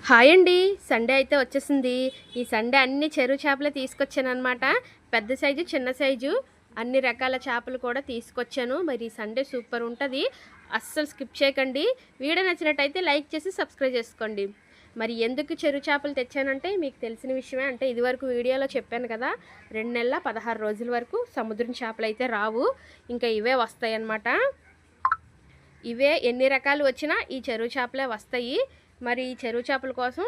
Hi అండి. Sunday అయితే వచ్చేసింది. ఈ సండే అన్ని చెరువు చేపలే తీసుకొచ్చాననమాట. పెద్ద సైజు, చిన్న సైజు అన్ని రకాల చేపలు కూడా తీసుకొచ్చాను. మరి ఈ సండే సూపర్ ఉంటది. అస్సలు స్కిప్ చేయకండి. వీడియో నచ్చినట్టయితే లైక్ చేసి సబ్స్క్రైబ్ చేసుకోండి. మరి ఎందుకు చెరువు చేపలు తెచ్చానంటే మీకు తెలిసిన విషయమే. అంటే ఇదివరకు వీడియోలో చెప్పాను కదా, 2 నెలల 16 రోజుల వరకు సముద్రం చేపలు అయితే రావు. ఇంకా ఇవే వస్తాయన్నమాట. ఇవే ఎన్ని రకాలు వచ్చినా ఈ చెరువు చేపలే వస్తాయి. మరి ఈ చెరువు చేపల కోసం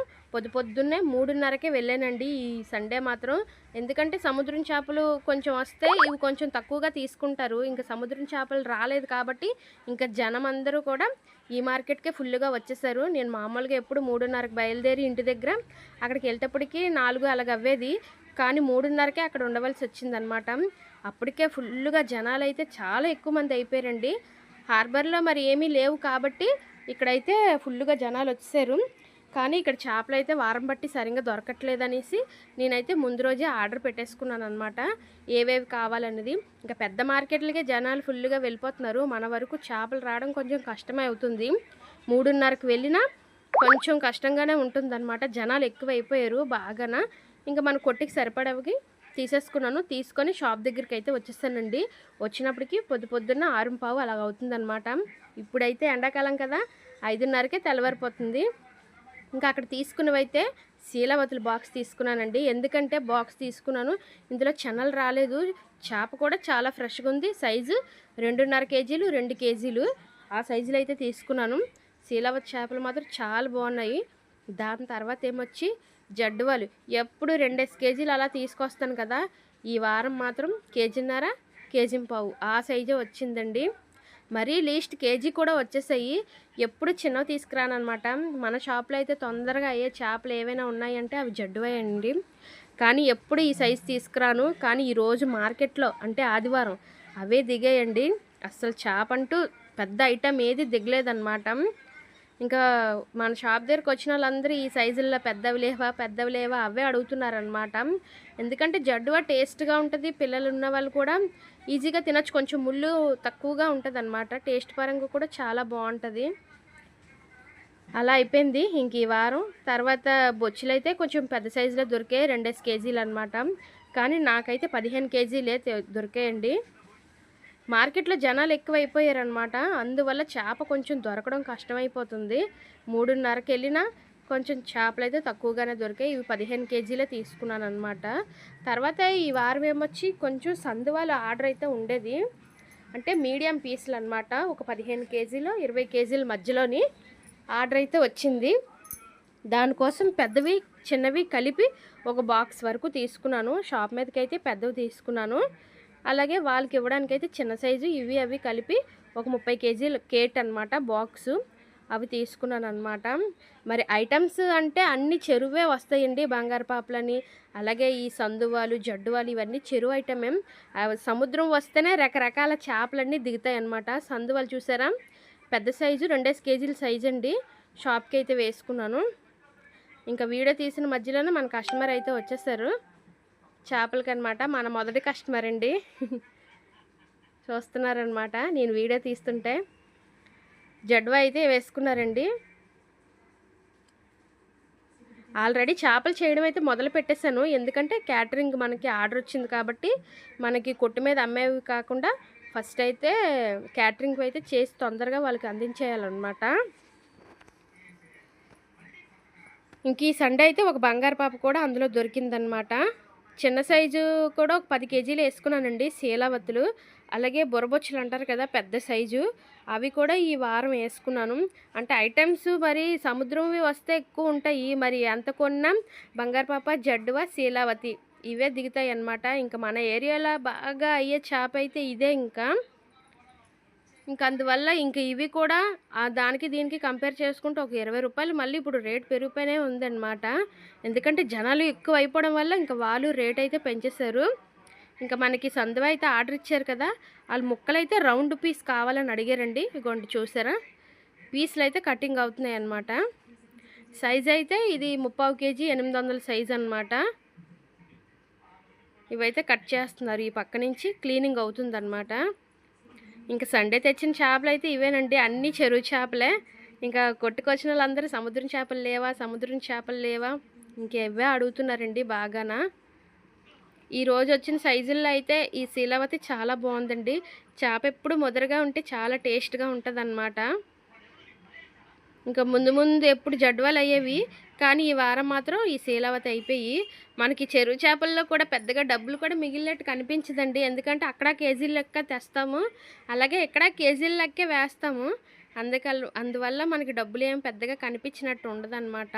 పొద్దున్నే 3:30కే వెళ్ళానండి ఈ సండే మాత్రం. ఎందుకంటే సముద్రం చేపలు కొంచెం వస్తే ఇవి కొంచెం తక్కువగా తీసుకుంటారు. ఇంకా సముద్రం చేపలు రాలేదు కాబట్టి ఇంకా జనం అందరూ కూడా ఈ మార్కెట్కే ఫుల్గా వచ్చేసారు. నేను మామూలుగా ఎప్పుడు 3:30కి బయలుదేరి ఇంటి దగ్గర అక్కడికి వెళ్తేప్పటికి 4 అలాగ అవ్వేది. కానీ 3:30కే అక్కడ ఉండవలసి వచ్చిందనమాట. అప్పటికే ఫుల్గా జనాలు అయితే చాలా ఎక్కువ మంది అయిపోయారండి. హార్బర్లో మరి ఏమీ లేవు కాబట్టి ఇక్కడైతే ఫుల్గా జనాలు వచ్చేసారు. కానీ ఇక్కడ చేపలు అయితే వారం బట్టి సరిగ్గా దొరకట్లేదనేసి నేనైతే ముందు రోజే ఆర్డర్ పెట్టేసుకున్నాను అనమాట, ఏవేవి కావాలన్నది. ఇంకా పెద్ద మార్కెట్లకే జనాలు ఫుల్గా వెళ్ళిపోతున్నారు. మన వరకు చేపలు రావడం కొంచెం కష్టమే అవుతుంది. 3:30కి వెళ్ళినా కొంచెం కష్టంగానే ఉంటుందన్నమాట. జనాలు ఎక్కువ అయిపోయారు బాగాన. ఇంకా మన కొట్టికి సరిపడవి తీసేసుకున్నాను. తీసుకొని షాప్ దగ్గరికి అయితే వచ్చేసానండి. వచ్చినప్పటికి పొద్దున్న 6:15 అలాగ అవుతుందన్నమాట. ఇప్పుడైతే ఎండాకాలం కదా, 5:30కే తెల్లవారిపోతుంది. ఇంకా అక్కడ తీసుకున్నవైతే శీలావతుల బాక్స్ తీసుకున్నానండి. ఎందుకంటే బాక్స్ తీసుకున్నాను, ఇందులో చెన్నలు రాలేదు. చేప కూడా చాలా ఫ్రెష్గా ఉంది. సైజు 2.5 కేజీలు 2 కేజీలు ఆ సైజులో అయితే తీసుకున్నాను. శీలావతి చేపలు మాత్రం చాలా బాగున్నాయి. దాని తర్వాత ఏమొచ్చి జడ్డువాలు ఎప్పుడు 2 కేజీలు అలా తీసుకొస్తాను కదా, ఈ వారం మాత్రం 1.5 కేజీ ఆ సైజే వచ్చిందండి. మరీ లీస్ట్ కేజీ కూడా వచ్చేసాయి. ఎప్పుడు చిన్నవి తీసుకురానమాట. మన షాప్లో అయితే తొందరగా అయ్యే చేపలు ఏవైనా ఉన్నాయంటే అవి జడ్డువాయండి. కానీ ఎప్పుడు ఈ సైజు తీసుకురాను. కానీ ఈరోజు మార్కెట్లో అంటే ఆదివారం అవే దిగాయండి. అస్సలు చేప అంటూ పెద్ద ఐటమ్ ఏది దిగలేదన్నమాట. ఇంకా మన షాప్ దగ్గరికి వచ్చిన వాళ్ళందరూ ఈ సైజుల్లో పెద్దవి లేవా అవే అడుగుతున్నారనమాట. ఎందుకంటే జడ్డువా టేస్ట్గా ఉంటుంది. పిల్లలు ఉన్న వాళ్ళు కూడా ఈజీగా తినచ్చు. కొంచెం ముళ్ళు తక్కువగా ఉంటుంది అనమాట. టేస్ట్ పరంగా కూడా చాలా బాగుంటుంది. అలా అయిపోయింది ఇంక ఈ వారం. తర్వాత బొచ్చులు అయితే కొంచెం పెద్ద సైజులో దొరికాయి, 2 కేజీలు అనమాట. కానీ నాకైతే 15 కేజీలే దొరికాయండి. మార్కెట్లో జనాలు ఎక్కువైపోయారనమాట. అందువల్ల చేప కొంచెం దొరకడం కష్టమైపోతుంది. 3:30కి వెళ్ళినా కొంచెం చేపలు అయితే తక్కువగానే దొరికాయి. ఇవి 15 కేజీలే తీసుకున్నాను అనమాట. తర్వాత ఈ వారం ఏమొచ్చి కొంచెం సందువాల ఆర్డర్ అయితే ఉండేది. అంటే మీడియం పీసులు అనమాట. ఒక 15 కేజీలు 20 కేజీల మధ్యలోని ఆర్డర్ అయితే వచ్చింది. దానికోసం పెద్దవి చిన్నవి కలిపి ఒక బాక్స్ వరకు తీసుకున్నాను. షాప్ మీదకి అయితే పెద్దవి తీసుకున్నాను. అలాగే వాళ్ళకి ఇవ్వడానికి అయితే చిన్న సైజు ఇవి అవి కలిపి ఒక 30 కేజీల కేట్ అనమాట బాక్సు, అవి తీసుకున్నాను అనమాట. మరి ఐటమ్స్ అంటే అన్ని చెరువే వస్తాయండి. బంగారు పాపలని, అలాగే ఈ సందువాలు జడ్డువాలు ఇవన్నీ చెరువు ఐటమే. సముద్రం వస్తేనే రకరకాల చేపలన్నీ దిగుతాయి అన్నమాట. సందువాలు చూసారా, పెద్ద సైజు 2 కేజీల సైజు అండి. షాప్కి అయితే వేసుకున్నాను. ఇంకా వీడియో తీసిన మధ్యలోనే మన కస్టమర్ అయితే వచ్చేసారు చేపలకి అనమాట. మన మొదటి కస్టమర్ అండి. చూస్తున్నారనమాట నేను వీడియో తీస్తుంటే. జడ్వా అయితే వేసుకున్నారండి. ఆల్రెడీ చేపలు చేయడం అయితే మొదలు పెట్టేశాను. ఎందుకంటే క్యాటరింగ్ మనకి ఆర్డర్ వచ్చింది కాబట్టి మనకి కొట్టు మీద అమ్మేవి కాకుండా ఫస్ట్ అయితే క్యాటరింగ్ అయితే చేసి తొందరగా వాళ్ళకి అందించేయాలన్నమాట. ఇంక ఈ సండే అయితే ఒక బంగారు పాప కూడా అందులో దొరికిందనమాట. చిన్న సైజు కూడా ఒక 10 కేజీలు వేసుకున్నానండి శీలావతులు. అలాగే బుర్రబొచ్చులు అంటారు కదా పెద్ద సైజు, అవి కూడా ఈ వారం వేసుకున్నాను. అంటే ఐటమ్స్ మరి సముద్రంవి వస్తే ఎక్కువ ఉంటాయి. మరి ఎంత కొన్నా బంగారు పాప జడ్డువా శీలావతి ఇవే దిగుతాయి అన్నమాట. ఇంకా మన ఏరియాలో బాగా అయ్యే చేప అయితే ఇదే. ఇంకా అందువల్ల ఇంక ఇవి కూడా దానికి దీనికి కంపేర్ చేసుకుంటే ఒక 20 రూపాయలు మళ్ళీ ఇప్పుడు రేట్ పెరిగిపోయినే ఉందన్నమాట. ఎందుకంటే జనాలు ఎక్కువ అయిపోవడం వల్ల ఇంకా వాళ్ళు రేట్ అయితే పెంచేశారు. ఇంకా మనకి సందువ అయితే ఆర్డర్ ఇచ్చారు కదా, వాళ్ళు ముక్కలైతే రౌండ్ పీస్ కావాలని అడిగారండి. ఇగోండి చూసారా, పీసులు అయితే కటింగ్ అవుతున్నాయి అన్నమాట. సైజ్ అయితే ఇది 30 కేజీ 800 సైజ్ అనమాట. ఇవైతే కట్ చేస్తున్నారు. ఈ పక్క నుంచి క్లీనింగ్ అవుతుందన్నమాట. ఇంకా సండే తెచ్చిన చేపలు అయితే ఇవేనండి. అన్నీ చెరువు చేపలే. ఇంకా కొట్టుకొచ్చిన వాళ్ళందరూ సముద్రం చేపలు లేవా, సముద్రం చేపలు లేవా, ఇంకెవే అడుగుతున్నారండి బాగానా. ఈరోజు వచ్చిన సైజుల్లో అయితే ఈ శీలావతి చాలా బాగుందండి. చేప ఎప్పుడు ముదరగా ఉంటే చాలా టేస్ట్గా ఉంటుంది. ఇంకా ముందు ముందు ఎప్పుడు జడ్వాలు అయ్యేవి, కానీ ఈ వారం మాత్రం ఈ శీలావతి అయిపోయి మనకి చెరువు చేపల్లో కూడా పెద్దగా డబ్బులు కూడా మిగిలినట్టు కనిపించదండి. ఎందుకంటే అక్కడ కేజీల లెక్క తెస్తాము, అలాగే ఇక్కడ కేజీల లెక్కే వేస్తాము. అందువల్ల మనకి డబ్బులు ఏం పెద్దగా కనిపించినట్టు ఉండదన్నమాట.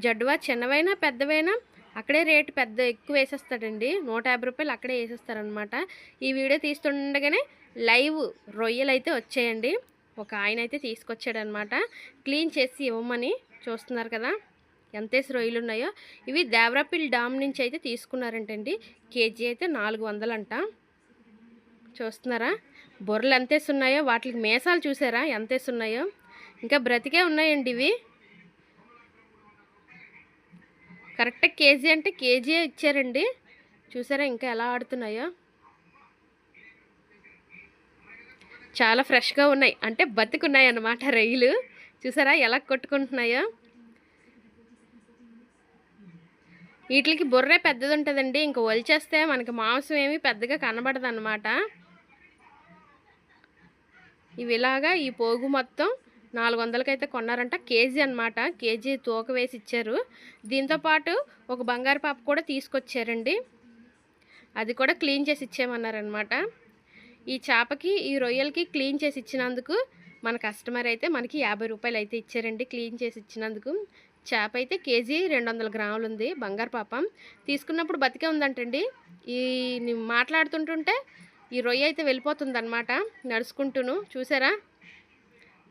జడ్వా చిన్నవైనా పెద్దవైనా అక్కడే రేటు ఎక్కువ వేసేస్తాడండి. 150 రూపాయలు అక్కడే వేసేస్తారనమాట. ఈ వీడియో తీస్తుండగానే లైవ్ రొయ్యలు అయితే వచ్చాయండి. ఒక ఆయన అయితే తీసుకొచ్చాడనమాట క్లీన్ చేసి ఇవ్వమని. చూస్తున్నారు కదా ఎంతేసి రొయ్యలు ఉన్నాయో. ఇవి దేవరాపిల్ డామ్ నుంచి అయితే తీసుకున్నారంటండి. కేజీ అయితే 400 అంట. చూస్తున్నారా బొర్రలు ఎంతేసి ఉన్నాయో, వాటికి మేసాలు చూసారా ఎంతేసి ఉన్నాయో. ఇంకా బ్రతికే ఉన్నాయండి ఇవి. కరెక్ట్ కేజీ అంటే కేజీ ఇచ్చారండి. చూసారా ఇంకా ఎలా ఆడుతున్నాయో. చాలా ఫ్రెష్గా ఉన్నాయి, అంటే బతికున్నాయి అన్నమాట రొయ్యలు. చూసారా ఎలా కొట్టుకుంటున్నాయో. వీటికి బుర్రే పెద్దది ఉంటుందండి. ఇంకా ఒలిచేస్తే మనకి మాంసం ఏమి పెద్దగా కనబడదు అన్నమాట. ఇవి ఇలాగా ఈ పోగు మొత్తం 400కి అయితే కొన్నారంట. కేజీ అనమాట, కేజీ తూక వేసి ఇచ్చారు. దీంతోపాటు ఒక బంగారు పాప కూడా తీసుకొచ్చారండి. అది కూడా క్లీన్ చేసి ఇచ్చేయమన్నారనమాట. ఈ చేపకి ఈ రొయ్యలకి క్లీన్ చేసి ఇచ్చినందుకు మన కస్టమర్ అయితే మనకి 50 రూపాయలు అయితే ఇచ్చారండి క్లీన్ చేసి ఇచ్చినందుకు. చేప అయితే కేజీ 200 గ్రాములు ఉంది. బంగారు పాప తీసుకున్నప్పుడు బతికే ఉందంటండి. ఈ మాట్లాడుతుంటుంటే ఈ రొయ్య అయితే వెళ్ళిపోతుంది అనమాట నడుచుకుంటూను. చూసారా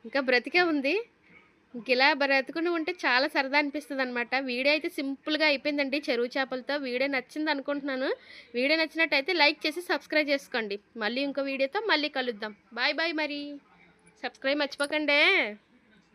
ఇంకా బ్రతికే ఉంది. ఇంక ఇలా బ్రతుకుని ఉంటే చాలా సరదా అనిపిస్తుంది అనమాట. వీడియో అయితే సింపుల్గా అయిపోయిందండి చెరువు చేపలతో. వీడియో నచ్చింది అనుకుంటున్నాను. వీడియో నచ్చినట్టయితే లైక్ చేసి సబ్స్క్రైబ్ చేసుకోండి. మళ్ళీ ఇంకో వీడియోతో మళ్ళీ కలుద్దాం. Bye bye. మరి సబ్స్క్రైబ్ మర్చిపోకండి.